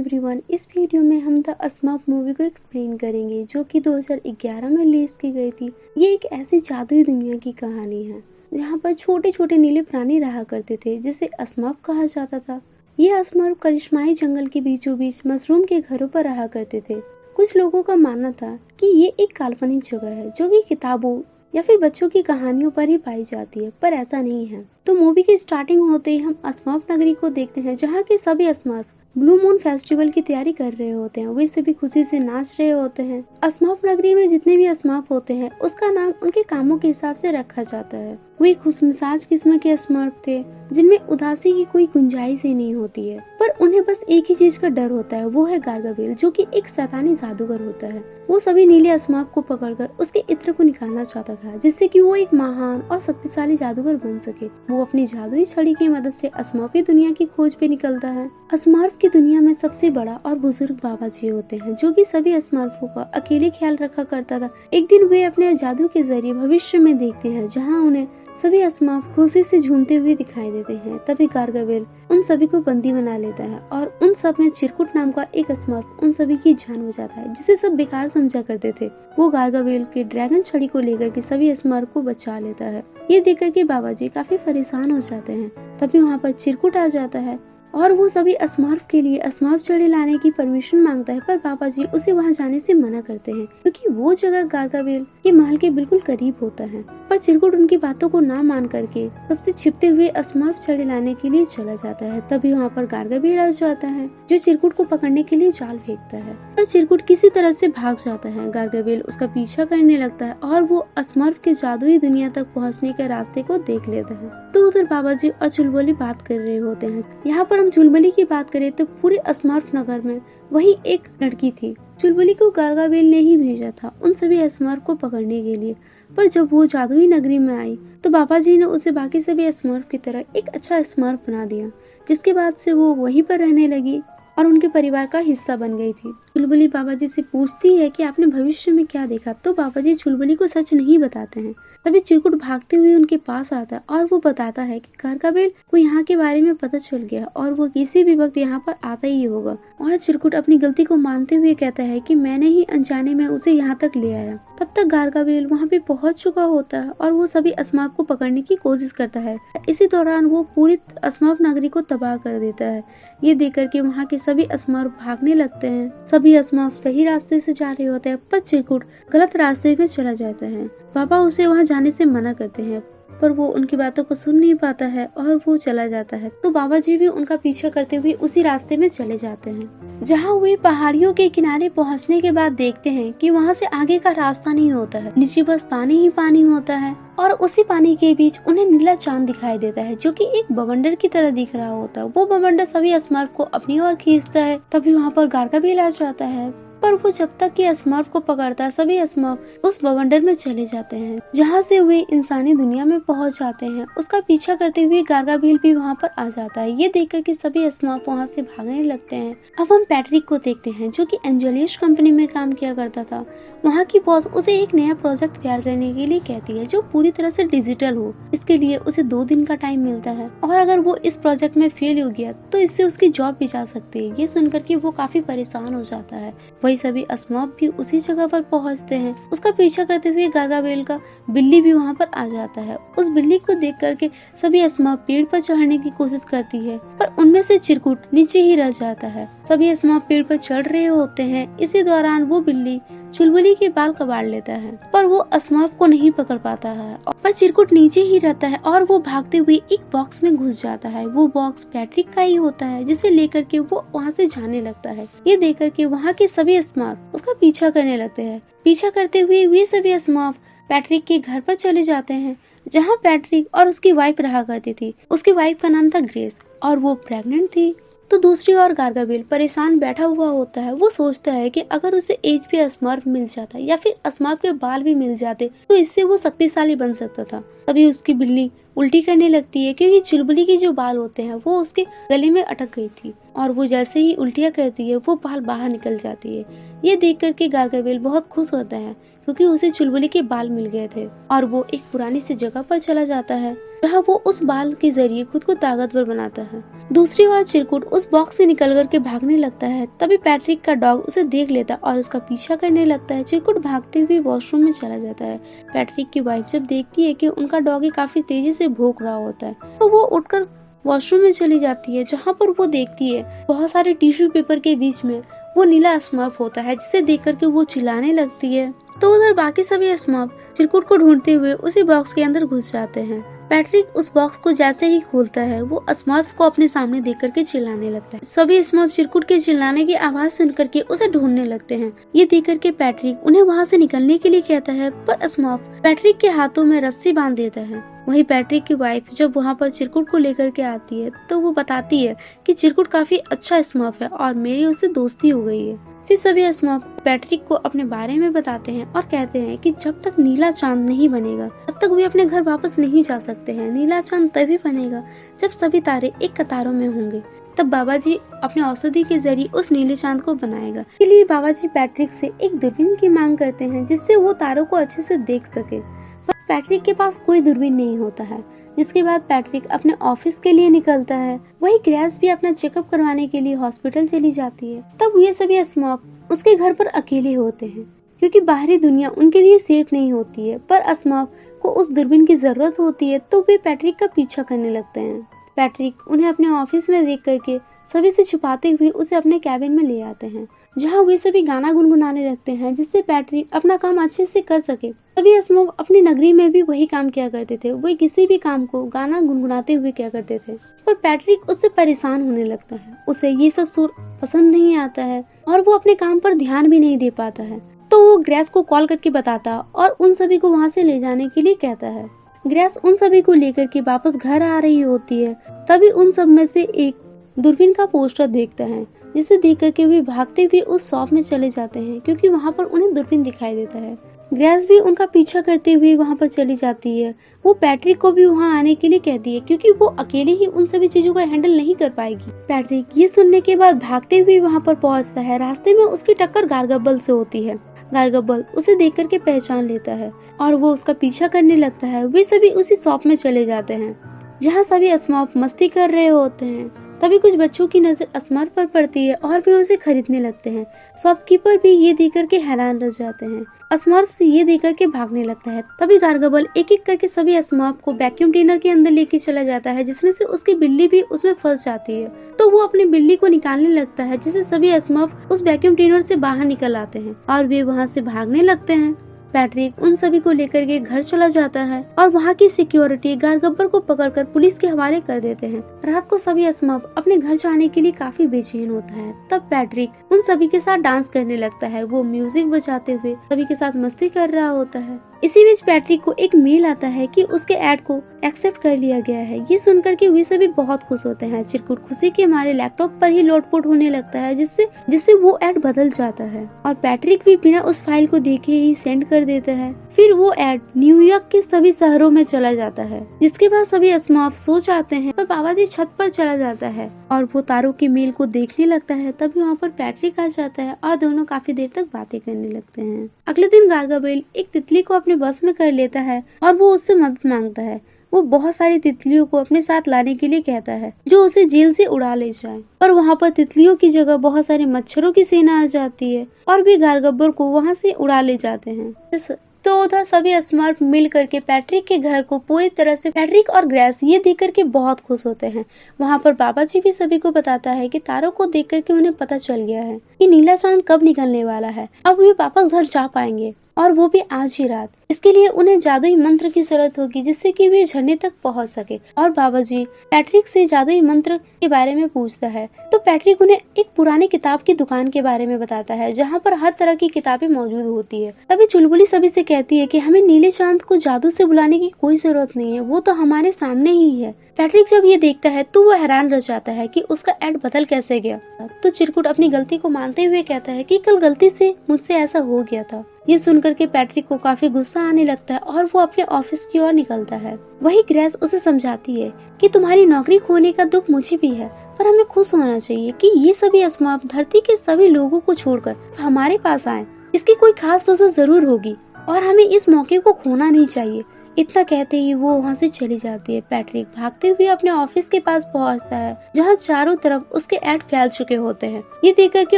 Everyone, इस video में हम द असमाप मूवी को एक्सप्लेन करेंगे जो कि 2011 में रिलीज की गई थी। ये एक ऐसी जादुई दुनिया की कहानी है जहाँ पर छोटे छोटे नीले प्राणी रहा करते थे जिसे असमाप कहा जाता था। ये असमाप करिश्माई जंगल के बीचों बीच मशरूम के घरों पर रहा करते थे। कुछ लोगों का मानना था कि ये एक काल्पनिक जगह है जो कि किताबों या फिर बच्चों की कहानियों पर ही पाई जाती है, पर ऐसा नहीं है। तो मूवी की स्टार्टिंग होते ही हम असमाप नगरी को देखते हैं जहाँ के सभी असमाप ब्लू मून फेस्टिवल की तैयारी कर रहे होते हैं। वे सभी खुशी से नाच रहे होते हैं। असमाप नगरी में जितने भी असमाप होते हैं उसका नाम उनके कामों के हिसाब से रखा जाता है। वे खुशमिजाज किस्म के असमाप थे जिनमें उदासी की कोई गुंजाइश ही नहीं होती है, पर उन्हें बस एक ही चीज का डर होता है, वो है गार्गावेल जो कि एक शैतानी जादूगर होता है। वो सभी नीले असमाप को पकड़कर उसके इत्र को निकालना चाहता था जिससे कि वो एक महान और शक्तिशाली जादूगर बन सके। वो अपनी जादुई छड़ी की मदद से असमापी दुनिया की खोज पे निकलता है। असमाप की दुनिया में सबसे बड़ा और बुजुर्ग बाबा जी होते हैं जो कि सभी असमापों का अकेले ख्याल रखा करता था। एक दिन वे अपने जादू के जरिए भविष्य में देखते हैं जहाँ उन्हें सभी असमाप खुशी से झूमते हुए दिखाई देते हैं। तभी गार्गावेल उन सभी को बंदी बना लेता है और उन सब में चिरकुट नाम का एक असमाप उन सभी की जान बचाता है जिसे सब बेकार समझा करते थे। वो गार्गावेल के ड्रैगन छड़ी को लेकर के सभी असमाप को बचा लेता है। ये देखकर के बाबा जी काफी परेशान हो जाते हैं। तभी वहाँ पर चिरकुट आ जाता है और वो सभी असमाप के लिए असमाप छड़ी लाने की परमिशन मांगता है, पर बाबा जी उसे वहां जाने से मना करते हैं क्योंकि वो जगह गार्गावेल के महल के बिल्कुल करीब होता है। पर चिरकुट उनकी बातों को ना मान करके सबसे छिपते हुए असमाप छड़ी लाने के लिए चला जाता है। तभी वहाँ पर गार्गावेल आ जाता है जो चिरकुट को पकड़ने के लिए जाल फेंकता है, पर चिरकुट किसी तरह से भाग जाता है। गार्गावेल उसका पीछा करने लगता है और वो असमाप के जादुई दुनिया तक पहुँचने के रास्ते को देख लेता है। तो उधर बाबा जी और चुलबुली बात कर रहे होते हैं। यहाँ पर हम चुलबुली की बात करें तो पूरे असमाप नगर में वही एक लड़की थी। चुलबुली को गार्गावेल ने ही भेजा था उन सभी असमाप को पकड़ने के लिए, पर जब वो जादुई नगरी में आई तो बाबा जी ने उसे बाकी सभी असमाप की तरह एक अच्छा असमाप बना दिया, जिसके बाद से वो वहीं पर रहने लगी और उनके परिवार का हिस्सा बन गई थी। चुलबुली बाबा जी से पूछती है कि आपने भविष्य में क्या देखा, तो बाबा जी चुलबुली को सच नहीं बताते हैं। तभी चिरकुट भागते हुए उनके पास आता है और वो बताता है कि गार्गावेल को यहाँ के बारे में पता चल गया और वो किसी भी वक्त यहाँ पर आता ही होगा। और चिरकुट अपनी गलती को मानते हुए कहता है कि मैंने ही अनजाने में उसे यहाँ तक ले आया। तब तक गार्गावेल वहाँ पे पहुँच चुका होता है और वो सभी असमाप को पकड़ने की कोशिश करता है। इसी दौरान वो पूरी असमाप नगरी को तबाह कर देता है। ये देख करके वहाँ के सभी असमाप भागने लगते हैं। सभी असमाप सही रास्ते से जा रहे होते हैं, पर चिरकुट गलत रास्ते में चला जाता है। पापा उसे वहाँ जाने से मना करते हैं, पर वो उनकी बातों को सुन नहीं पाता है और वो चला जाता है। तो बाबा जी भी उनका पीछा करते हुए उसी रास्ते में चले जाते हैं। जहाँ वे पहाड़ियों के किनारे पहुँचने के बाद देखते हैं कि वहाँ से आगे का रास्ता नहीं होता है, नीचे बस पानी ही पानी होता है और उसी पानी के बीच उन्हें नीला चांद दिखाई देता है जो कि एक बवंडर की तरह दिख रहा होता है। वो बवंडर सभी असमाप को अपनी ओर खींचता है। तभी वहाँ पर गार्गावेल आ जाता है, पर वो जब तक कि असमाप को पकड़ता है सभी असमाप उस बवंडर में चले जाते हैं जहाँ से वे इंसानी दुनिया में पहुँच जाते हैं। उसका पीछा करते हुए गार्गावेल भी वहाँ पर आ जाता है। ये देखकर कि सभी असमाप वहाँ से भागने लगते हैं। अब हम पैट्रिक को देखते हैं जो कि एंजेलिश कंपनी में काम किया करता था। वहाँ की बॉस उसे एक नया प्रोजेक्ट तैयार करने के लिए कहती है जो पूरी तरह से डिजिटल हो। इसके लिए उसे 2 दिन का टाइम मिलता है और अगर वो इस प्रोजेक्ट में फेल हो गया तो इससे उसकी जॉब भी जा सकती है। ये सुनकर के वो काफी परेशान हो जाता है। वही सभी असमाप भी उसी जगह पर पहुंचते हैं। उसका पीछा करते हुए गार्गावेल का बिल्ली भी वहां पर आ जाता है। उस बिल्ली को देख करके सभी असमाप पेड़ पर चढ़ने की कोशिश करती है, पर उनमें से चिरकुट नीचे ही रह जाता है। सभी असमाप पेड़ पर चढ़ रहे होते हैं। इसी दौरान वो बिल्ली चुलबुली के बाल कबाड़ लेता है, पर वो असमाप को नहीं पकड़ पाता है। पर चिरकुट नीचे ही रहता है और वो भागते हुए एक बॉक्स में घुस जाता है। वो बॉक्स पैट्रिक का ही होता है जिसे लेकर के वो वहाँ से जाने लगता है। ये देख करके वहाँ के सभी असमाप उसका पीछा करने लगते हैं। पीछा करते हुए वे सभी असमाप पैट्रिक के घर पर चले जाते हैं जहाँ पैट्रिक और उसकी वाइफ रहा करती थी। उसकी वाइफ का नाम था ग्रेस और वो प्रेग्नेंट थी। तो दूसरी ओर गार्गावेल परेशान बैठा हुआ होता है। वो सोचता है कि अगर उसे एक भी असमाप मिल जाता या फिर असमाप के बाल भी मिल जाते तो इससे वो शक्तिशाली बन सकता था। तभी उसकी बिल्ली उल्टी करने लगती है क्योंकि चुलबुली के जो बाल होते हैं वो उसके गले में अटक गई थी और वो जैसे ही उल्टियाँ करती है वो बाल बाहर निकल जाती है। ये देख कर के गार्गावेल बहुत खुश होता है क्योंकि उसे चुलबुली के बाल मिल गए थे और वो एक पुरानी सी जगह पर चला जाता है जहाँ वो उस बाल के जरिए खुद को ताकतवर बनाता है। दूसरी बार चिरकुट उस बॉक्स से निकल कर के भागने लगता है। तभी पैट्रिक का डॉग उसे देख लेता और उसका पीछा करने लगता है। चिरकुट भागते हुए वॉशरूम में चला जाता है। पैट्रिक की वाइफ जब देखती है कि उनका डॉगी काफी तेजी से भौंक रहा होता है तो वो उठकर वॉशरूम में चली जाती है, जहाँ पर वो देखती है बहुत सारे टिश्यू पेपर के बीच में वो नीला स्मर्फ होता है, जिसे देख करके वो चिल्लाने लगती है। तो उधर बाकी सभी स्मर्फ चिरकुट को ढूंढते हुए उसी बॉक्स के अंदर घुस जाते हैं। पैट्रिक उस बॉक्स को जैसे ही खोलता है वो स्मर्फ को अपने सामने देख करके चिल्लाने लगता है। सभी स्मर्फ चिरकुट के चिल्लाने की आवाज सुन करके उसे ढूंढने लगते हैं। ये देख करके पैट्रिक उन्हें वहाँ से निकलने के लिए कहता है, पर स्मर्फ पैट्रिक के हाथों में रस्सी बांध देता है। वही पैट्रिक की वाइफ जब वहाँ पर चिरकुट को लेकर के आती है तो वो बताती है कि चिरकुट काफी अच्छा स्मर्फ है और मेरी उससे दोस्ती हो गई है। फिर सभी स्मर्फ पैट्रिक को अपने बारे में बताते हैं और कहते हैं कि जब तक नीला चांद नहीं बनेगा तब तक वे अपने घर वापस नहीं जा सकते हैं। नीला चांद तभी बनेगा जब सभी तारे एक कतारों में होंगे, तब बाबा जी अपने औषधि के जरिए उस नीले चांद को बनाएगा। इसके लिए बाबा जी पैट्रिक से एक दूरबीन की मांग करते हैं जिससे वो तारों को अच्छे से देख सके। पर पैट्रिक के पास कोई दूरबीन नहीं होता है, जिसके बाद पैट्रिक अपने ऑफिस के लिए निकलता है। वही ग्रेस भी अपना चेकअप करवाने के लिए हॉस्पिटल चली जाती है। तब ये सभी स्मर्फ उसके घर पर अकेले होते हैं क्योंकि बाहरी दुनिया उनके लिए सेफ नहीं होती है। पर स्मर्फ को उस दूरबीन की जरूरत होती है तो वे पैट्रिक का पीछा करने लगते हैं। पैट्रिक उन्हें अपने ऑफिस में देख करके सभी से छुपाते हुए उसे अपने कैबिन में ले आते हैं, जहाँ वे सभी गाना गुनगुनाने लगते हैं जिससे पैट्रिक अपना काम अच्छे से कर सके। सभी स्मर्फ अपनी नगरी में भी वही काम किया करते थे। वे किसी भी काम को गाना गुनगुनाते हुए किया करते थे। पर पैट्रिक उससे परेशान होने लगता है। उसे ये सब सुर पसंद नहीं आता है और वो अपने काम पर ध्यान भी नहीं दे पाता है। तो वो ग्रेस को कॉल करके बताता और उन सभी को वहाँ से ले जाने के लिए कहता है। ग्रेस उन सभी को लेकर के वापस घर आ रही होती है। तभी उन सब में से एक दूरबीन का पोस्टर देखता है, जिसे देख करके वे भागते हुए उस शॉप में चले जाते हैं क्योंकि वहाँ पर उन्हें दूरबीन दिखाई देता है। ग्रेस भी उनका पीछा करते हुए वहाँ पर चली जाती है। वो पैट्रिक को भी वहाँ आने के लिए कहती है क्योंकि वो अकेले ही उन सभी चीजों को हैंडल नहीं कर पाएगी। पैट्रिक ये सुनने के बाद भागते हुए वहाँ पर पहुँचता है। रास्ते में उसकी टक्कर गारगब्बल से होती है। गारगब्बल उसे देख करके पहचान लेता है और वो उसका पीछा करने लगता है। वे सभी उसी शॉप में चले जाते हैं जहाँ सभी स्मर्फ मस्ती कर रहे होते हैं। तभी कुछ बच्चों की नजर स्मर्फ पर पड़ती है और वे उसे खरीदने लगते हैं। शॉपकीपर भी ये देख करके हैरान रह जाते हैं। स्मर्फ से ये देख करके भागने लगता है। तभी गारगब्बल एक एक करके सभी स्मर्फ को वैक्यूम क्लीनर के अंदर लेके चला जाता है, जिसमें से उसकी बिल्ली भी उसमें फंस जाती है। तो वो अपनी बिल्ली को निकालने लगता है, जिससे सभी स्मर्फ उस वैक्यूम क्लीनर से बाहर निकल आते हैं और वे वहाँ से भागने लगते हैं। पैट्रिक उन सभी को लेकर के घर चला जाता है और वहाँ की सिक्योरिटी गारगब्बर को पकड़कर पुलिस के हवाले कर देते हैं। रात को सभी स्मर्फ अपने घर जाने के लिए काफी बेचैन होता है। तब पैट्रिक उन सभी के साथ डांस करने लगता है। वो म्यूजिक बजाते हुए सभी के साथ मस्ती कर रहा होता है। इसी बीच पैट्रिक को एक मेल आता है कि उसके ऐड को एक्सेप्ट कर लिया गया है। ये सुनकर के वे सभी बहुत खुश होते हैं। चिरकुट खुशी के मारे लैपटॉप पर ही लोटपोट होने लगता है, जिससे वो ऐड बदल जाता है और पैट्रिक भी बिना उस फाइल को देखे ही सेंड कर देता है। फिर वो ऐड न्यूयॉर्क के सभी शहरों में चला जाता है, जिसके बाद सभी स्मर्फ सो जाते हैं। पर बाबा जी छत पर चला जाता है और वो तारों की मेल को देखने लगता है। तभी वहाँ पर पैट्रिक आ जाता है और दोनों काफी देर तक बातें करने लगते हैं। अगले दिन गारगब्बल एक तितली को अपने बस में कर लेता है और वो उससे मदद मांगता है। वो बहुत सारी तितलियों को अपने साथ लाने के लिए कहता है जो उसे जेल से उड़ा ले जाए। पर वहाँ पर तितलियों की जगह बहुत सारे मच्छरों की सेना आ जाती है और भी गारगब्बर को वहाँ से उड़ा ले जाते हैं। तो उधर सभी स्मर्फ मिल करके पैट्रिक के घर को पूरी तरह से पैट्रिक और ग्रेस ये देख करके बहुत खुश होते हैं। वहाँ पर बाबा जी भी सभी को बताता है कि तारों को देख करके उन्हें पता चल गया है कि नीला चांद कब निकलने वाला है। अब वे वापस घर जा पाएंगे और वो भी आज ही रात। इसके लिए उन्हें जादुई मंत्र की जरूरत होगी जिससे कि वे झरने तक पहुंच सके। और बाबा जी पैट्रिक से जादुई मंत्र के बारे में पूछता है तो पैट्रिक उन्हें एक पुरानी किताब की दुकान के बारे में बताता है जहाँ पर हर तरह की किताबें मौजूद होती है। तभी चुलबुली सभी से कहती है कि हमें नीले चांद को जादू से बुलाने की कोई जरूरत नहीं है, वो तो हमारे सामने ही है। पैट्रिक जब ये देखता है तो वो हैरान रह जाता है कि उसका ऐड बदल कैसे गया। तो चिरकुट अपनी गलती को मानते हुए कहता है कि कल गलती से मुझसे ऐसा हो गया था। ये सुनकर के पैट्रिक को काफी गुस्सा आने लगता है और वो अपने ऑफिस की ओर निकलता है। वही ग्रेस उसे समझाती है कि तुम्हारी नौकरी खोने का दुख मुझे भी है, पर हमें खुश होना चाहिए कि ये सभी स्मर्फ धरती के सभी लोगों को छोड़कर हमारे पास आए। इसकी कोई खास वजह जरूर होगी। और हमें इस मौके को खोना नहीं चाहिए। इतना कहते ही वो वहाँ से चली जाती है। पैट्रिक भागते हुए अपने ऑफिस के पास पहुँचता है, जहाँ चारों तरफ उसके ऐड फैल चुके होते हैं। ये देख कर के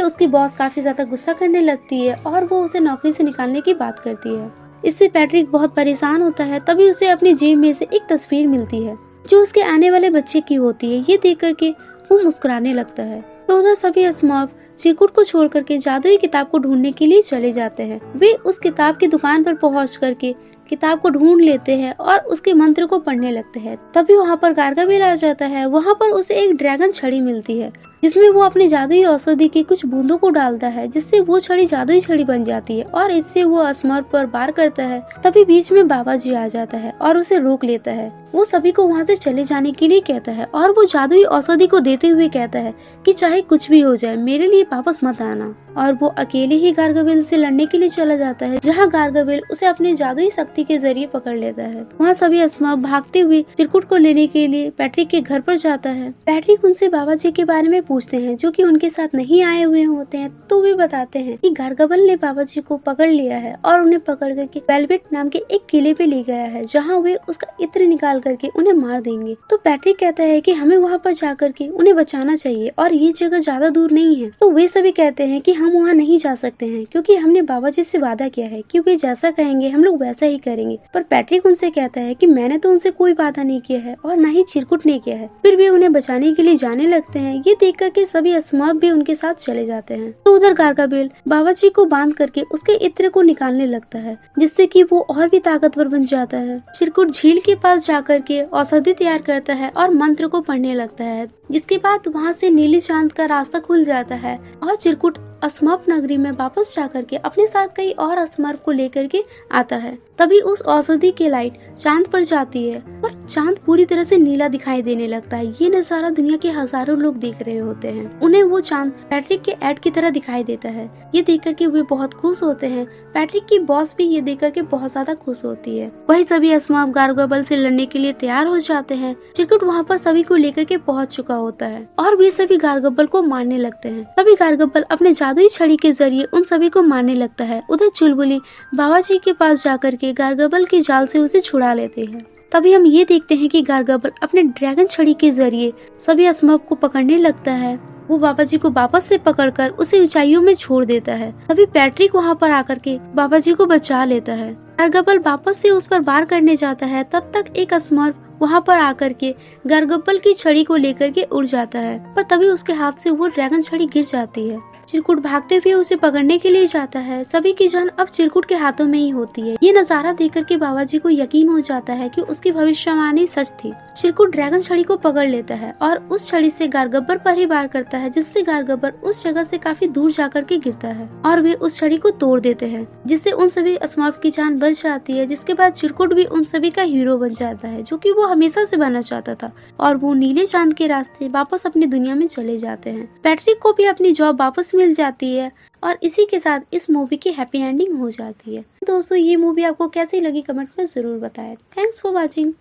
उसकी बॉस काफी ज्यादा गुस्सा करने लगती है और वो उसे नौकरी से निकालने की बात करती है। इससे पैट्रिक बहुत परेशान होता है। तभी उसे अपनी जेब में से एक तस्वीर मिलती है जो उसके आने वाले बच्चे की होती है। ये देख करके वो मुस्कुराने लगता है। तो उधर सभी स्मर्फ चिरकुट को छोड़ करके जादुई किताब को ढूंढने के लिए चले जाते हैं। वे उस किताब की दुकान पर पहुंच करके किताब को ढूंढ लेते हैं और उसके मंत्र को पढ़ने लगते हैं। तभी वहाँ पर गार्गाबेल आ जाता है। वहाँ पर उसे एक ड्रैगन छड़ी मिलती है, जिसमें वो अपनी जादुई औषधि की कुछ बूंदों को डालता है, जिससे वो छड़ी जादुई छड़ी बन जाती है और इससे वो स्मर्फ पर वार करता है। तभी बीच में बाबा जी आ जाता है और उसे रोक लेता है। वो सभी को वहाँ से चले जाने के लिए कहता है और वो जादुई औषधि को देते हुए कहता है कि चाहे कुछ भी हो जाए मेरे लिए वापस मत आना। और वो अकेले ही गार्गाबेल से लड़ने के लिए चला जाता है, जहाँ गार्गाबेल उसे अपनी जादुई शक्ति के जरिए पकड़ लेता है। वहाँ सभी स्मर्फ भागते हुए चिरकुट को लेने के लिए पैट्रिक के घर पर जाता है। पैट्रिक उनसे बाबा जी के बारे में पूछते हैं, जो कि उनके साथ नहीं आए हुए होते हैं। तो वे बताते हैं कि गार्गाबेल ने बाबा जी को पकड़ लिया है और उन्हें पकड़ करके वेलवेट नाम के एक किले पे ले गया है, जहाँ वे उसका इत्र निकाल करके उन्हें मार देंगे। तो पैट्रिक कहता है कि हमें वहाँ पर जा करके उन्हें बचाना चाहिए और ये जगह ज्यादा दूर नहीं है। तो वे सभी कहते हैं कि हम वहाँ नहीं जा सकते हैं, क्योंकि हमने बाबा जी से वादा किया है कि वे जैसा कहेंगे हम लोग वैसा ही करेंगे। पर पैट्रिक उनसे कहता है कि मैंने तो उनसे कोई वादा नहीं किया है और न ही चिरकुट ने किया है। फिर वे उन्हें बचाने के लिए जाने लगते हैं। ये देख करके सभी स्मर्फ भी उनके साथ चले जाते हैं। तो उधर गार्गाबेल बाबा जी को बांध करके उसके इत्र को निकालने लगता है, जिससे कि वो और भी ताकतवर बन जाता है। चिरकुट झील के पास जाकर के औषधि तैयार करता है और मंत्र को पढ़ने लगता है, जिसके बाद वहाँ से नीली चांद का रास्ता खुल जाता है और चिरकुट स्मर्फ नगरी में वापस जाकर के अपने साथ कई और स्मर्फ को लेकर के आता है। तभी उस औषधि की लाइट चांद पर जाती है और चांद पूरी तरह से नीला दिखाई देने लगता है। ये नजारा दुनिया के हजारों लोग देख रहे होते हैं। उन्हें वो चांद पैट्रिक के ऐड की तरह दिखाई देता है। ये देख करके वे बहुत खुश होते हैं। पैट्रिक की बॉस भी ये देख करके बहुत ज्यादा खुश होती है। वही सभी स्मर्फ गार्गाबेल से लड़ने के लिए तैयार हो जाते हैं। चिरकुट वहाँ पर सभी को लेकर के पहुँच चुका होता है और वे सभी गार्गाबेल को मारने लगते हैं। तभी गार्गाबेल अपने जादुई छड़ी के जरिए उन सभी को मारने लगता है। उधर चुलबुली बाबा जी के पास जाकर के गार्गाबेल के जाल से उसे छुड़ा लेते हैं। तभी हम ये देखते हैं कि गार्गाबेल अपने ड्रैगन छड़ी के जरिए सभी स्मर्फ को पकड़ने लगता है। वो बाबा जी को वापस से पकड़कर उसे ऊंचाइयों में छोड़ देता है। तभी पैट्रिक वहाँ पर आकर के बाबा जी को बचा लेता है। गार्गाबेल वापस से उस पर वार करने जाता है। तब तक एक स्मर्फ वहाँ पर आकर के गार्गाबेल की छड़ी को लेकर के उड़ जाता है, पर तभी उसके हाथ से वो ड्रैगन छड़ी गिर जाती है। चिरकुट भागते हुए उसे पकड़ने के लिए जाता है। सभी की जान अब चिरकुट के हाथों में ही होती है। ये नजारा देखकर के बाबा जी को यकीन हो जाता है कि उसकी भविष्यवाणी सच थी। चिरकुट ड्रैगन छड़ी को पकड़ लेता है और उस छड़ी से गार्गाबेल पर ही वार करता है, जिससे गार्गाबेल उस जगह से काफी दूर जाकर के गिरता है और वे उस छड़ी को तोड़ देते हैं, जिससे उन सभी स्मर्फ की जान बच जाती है। जिसके बाद चिरकुट भी उन सभी का हीरो बन जाता है, जो कि वो हमेशा से बनना चाहता था, और वो नीले चांद के रास्ते वापस अपनी दुनिया में चले जाते हैं। पैट्रिक को भी अपनी जॉब वापस मिल जाती है और इसी के साथ इस मूवी की हैप्पी एंडिंग हो जाती है। दोस्तों, ये मूवी आपको कैसी लगी कमेंट में जरूर बताएं। Thanks for watching.